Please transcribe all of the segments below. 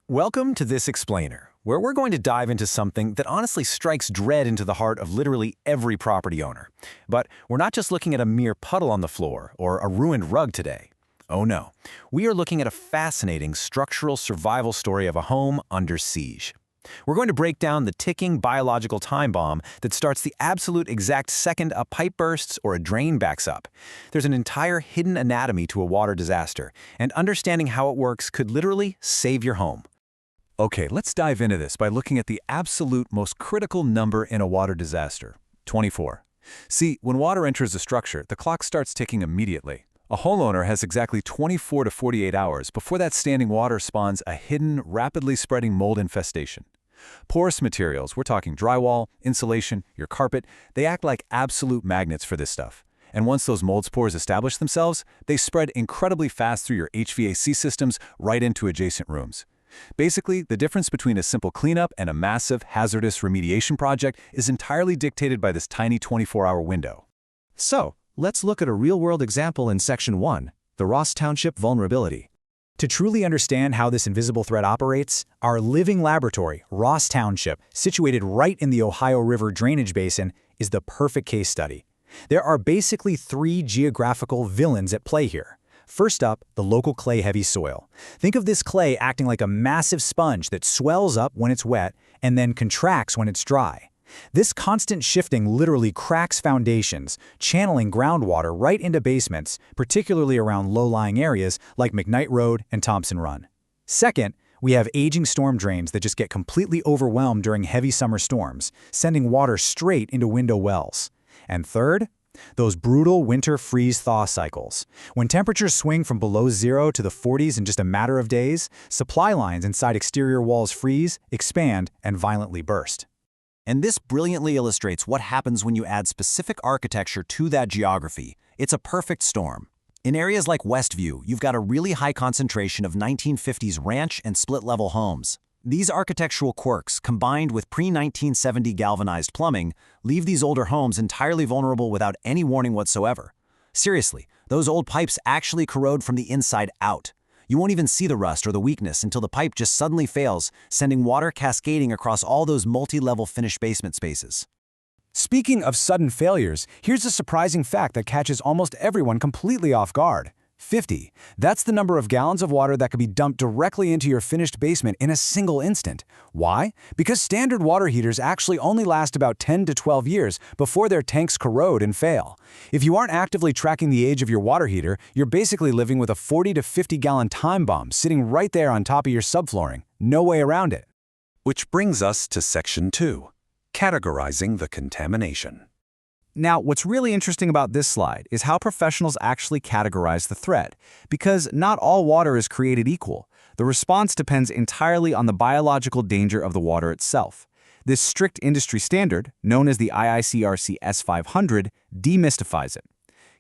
Welcome to This Explainer, where we're going to dive into something that honestly strikes dread into the heart of literally every property owner. But we're not just looking at a mere puddle on the floor or a ruined rug today. Oh no, we are looking at a fascinating structural survival story of a home under siege. We're going to break down the ticking biological time bomb that starts the absolute exact second a pipe bursts or a drain backs up. There's an entire hidden anatomy to a water disaster, and understanding how it works could literally save your home. Okay, let's dive into this by looking at the absolute most critical number in a water disaster, 24. See, when water enters a structure, the clock starts ticking immediately. A homeowner has exactly 24 to 48 hours before that standing water spawns a hidden, rapidly spreading mold infestation. Porous materials, we're talking drywall, insulation, your carpet, they act like absolute magnets for this stuff. And once those mold spores establish themselves, they spread incredibly fast through your HVAC systems right into adjacent rooms. Basically, the difference between a simple cleanup and a massive, hazardous remediation project is entirely dictated by this tiny 24-hour window. So, let's look at a real-world example in Section 1, the Ross Township vulnerability. To truly understand how this invisible threat operates, our living laboratory, Ross Township, situated right in the Ohio River drainage basin, is the perfect case study. There are basically three geographical villains at play here. First up, the local clay-heavy soil. Think of this clay acting like a massive sponge that swells up when it's wet and then contracts when it's dry. This constant shifting literally cracks foundations, channeling groundwater right into basements, particularly around low-lying areas like McKnight Road and Thompson Run. Second, we have aging storm drains that just get completely overwhelmed during heavy summer storms, sending water straight into window wells. And third, those brutal winter freeze-thaw cycles. When temperatures swing from below zero to the 40s in just a matter of days, supply lines inside exterior walls freeze, expand, and violently burst. And this brilliantly illustrates what happens when you add specific architecture to that geography. It's a perfect storm. In areas like Westview, you've got a really high concentration of 1950s ranch and split-level homes. These architectural quirks, combined with pre-1970 galvanized plumbing, leave these older homes entirely vulnerable without any warning whatsoever. Seriously, those old pipes actually corrode from the inside out. You won't even see the rust or the weakness until the pipe just suddenly fails, sending water cascading across all those multi-level finished basement spaces. Speaking of sudden failures, here's a surprising fact that catches almost everyone completely off guard. 50. That's the number of gallons of water that could be dumped directly into your finished basement in a single instant. Why? Because standard water heaters actually only last about 10 to 12 years before their tanks corrode and fail. If you aren't actively tracking the age of your water heater, you're basically living with a 40 to 50 gallon time bomb sitting right there on top of your subflooring. No way around it. Which brings us to Section 2, categorizing the contamination. Now, what's really interesting about this slide is how professionals actually categorize the threat, because not all water is created equal. The response depends entirely on the biological danger of the water itself. This strict industry standard, known as the IICRC-certified, demystifies it.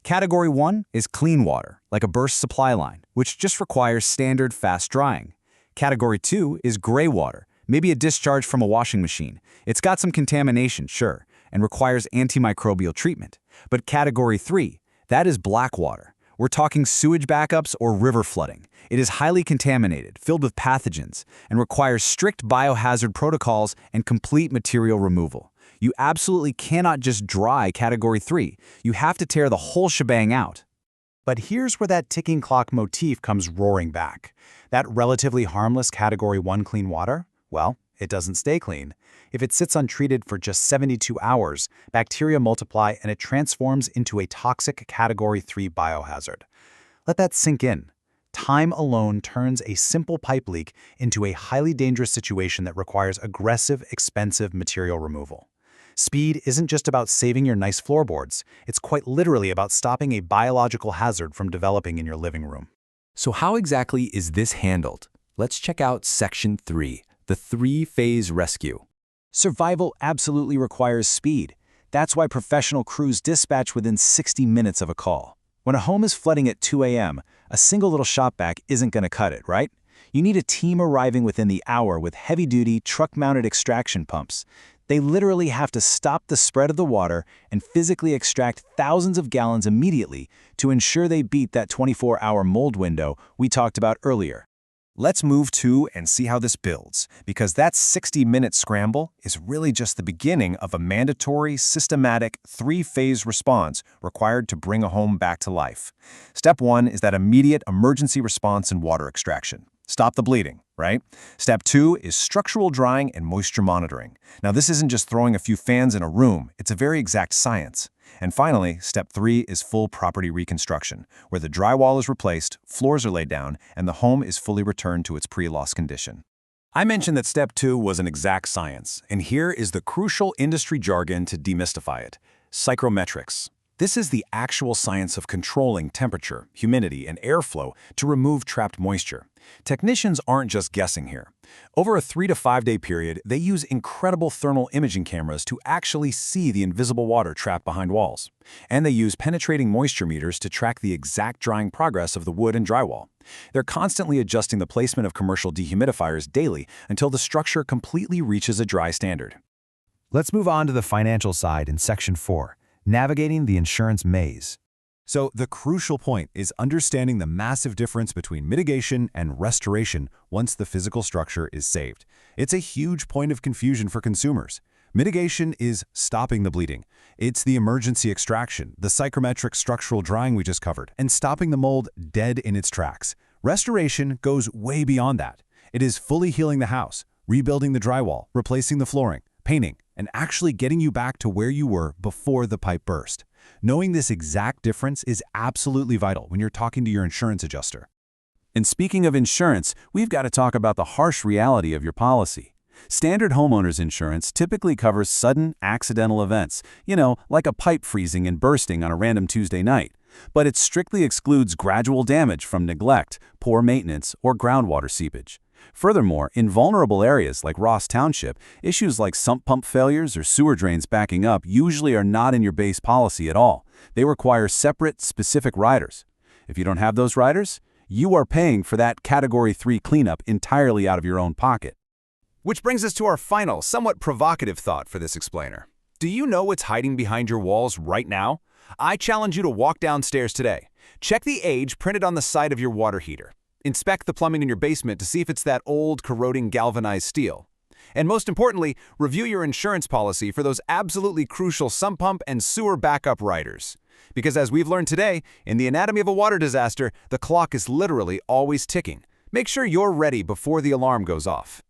Category 1 is clean water, like a burst supply line, which just requires standard fast drying. Category 2 is gray water, maybe a discharge from a washing machine. It's got some contamination, sure, and requires antimicrobial treatment. But Category 3, that is black water. We're talking sewage backups or river flooding. It is highly contaminated, filled with pathogens, and requires strict biohazard protocols and complete material removal. You absolutely cannot just dry Category 3. You have to tear the whole shebang out. But here's where that ticking clock motif comes roaring back. That relatively harmless Category 1 clean water, well, it doesn't stay clean. If it sits untreated for just 72 hours, bacteria multiply and it transforms into a toxic Category 3 biohazard. Let that sink in. Time alone turns a simple pipe leak into a highly dangerous situation that requires aggressive, expensive material removal. Speed isn't just about saving your nice floorboards. It's quite literally about stopping a biological hazard from developing in your living room. So how exactly is this handled? Let's check out Section 3, the three-phase rescue. Survival absolutely requires speed. That's why professional crews dispatch within 60 minutes of a call. When a home is flooding at 2 a.m., a single little shop vac isn't going to cut it, right? You need a team arriving within the hour with heavy-duty, truck-mounted extraction pumps. They literally have to stop the spread of the water and physically extract thousands of gallons immediately to ensure they beat that 24-hour mold window we talked about earlier. Let's move to and see how this builds, because that 60-minute scramble is really just the beginning of a mandatory, systematic, 3-phase response required to bring a home back to life. Step 1 is that immediate emergency response and water extraction. Stop the bleeding, right? Step 2 is structural drying and moisture monitoring. Now, this isn't just throwing a few fans in a room, it's a very exact science. And finally, step 3 is full property reconstruction, where the drywall is replaced, floors are laid down, and the home is fully returned to its pre-loss condition. I mentioned that step 2 was an exact science, and here is the crucial industry jargon to demystify it: psychrometrics. This is the actual science of controlling temperature, humidity, and airflow to remove trapped moisture. Technicians aren't just guessing here. Over a 3 to 5 day period, they use incredible thermal imaging cameras to actually see the invisible water trapped behind walls. And they use penetrating moisture meters to track the exact drying progress of the wood and drywall. They're constantly adjusting the placement of commercial dehumidifiers daily until the structure completely reaches a dry standard. Let's move on to the financial side in Section 4. Navigating the insurance maze. So the crucial point is understanding the massive difference between mitigation and restoration once the physical structure is saved. It's a huge point of confusion for consumers. Mitigation is stopping the bleeding. It's the emergency extraction, the psychrometric structural drying we just covered, and stopping the mold dead in its tracks. Restoration goes way beyond that. It is fully healing the house, rebuilding the drywall, replacing the flooring, painting, and actually getting you back to where you were before the pipe burst. Knowing this exact difference is absolutely vital when you're talking to your insurance adjuster. And speaking of insurance, we've got to talk about the harsh reality of your policy. Standard homeowners insurance typically covers sudden, accidental events, like a pipe freezing and bursting on a random Tuesday night. But it strictly excludes gradual damage from neglect, poor maintenance, or groundwater seepage. Furthermore, in vulnerable areas like Ross Township, issues like sump pump failures or sewer drains backing up usually are not in your base policy at all. They require separate, specific riders. If you don't have those riders, you are paying for that Category 3 cleanup entirely out of your own pocket. Which brings us to our final, somewhat provocative thought for this explainer. Do you know what's hiding behind your walls right now? I challenge you to walk downstairs today. Check the age printed on the side of your water heater. Inspect the plumbing in your basement to see if it's that old, corroding galvanized steel. And most importantly, review your insurance policy for those absolutely crucial sump pump and sewer backup riders. Because as we've learned today, in the anatomy of a water disaster, the clock is literally always ticking. Make sure you're ready before the alarm goes off.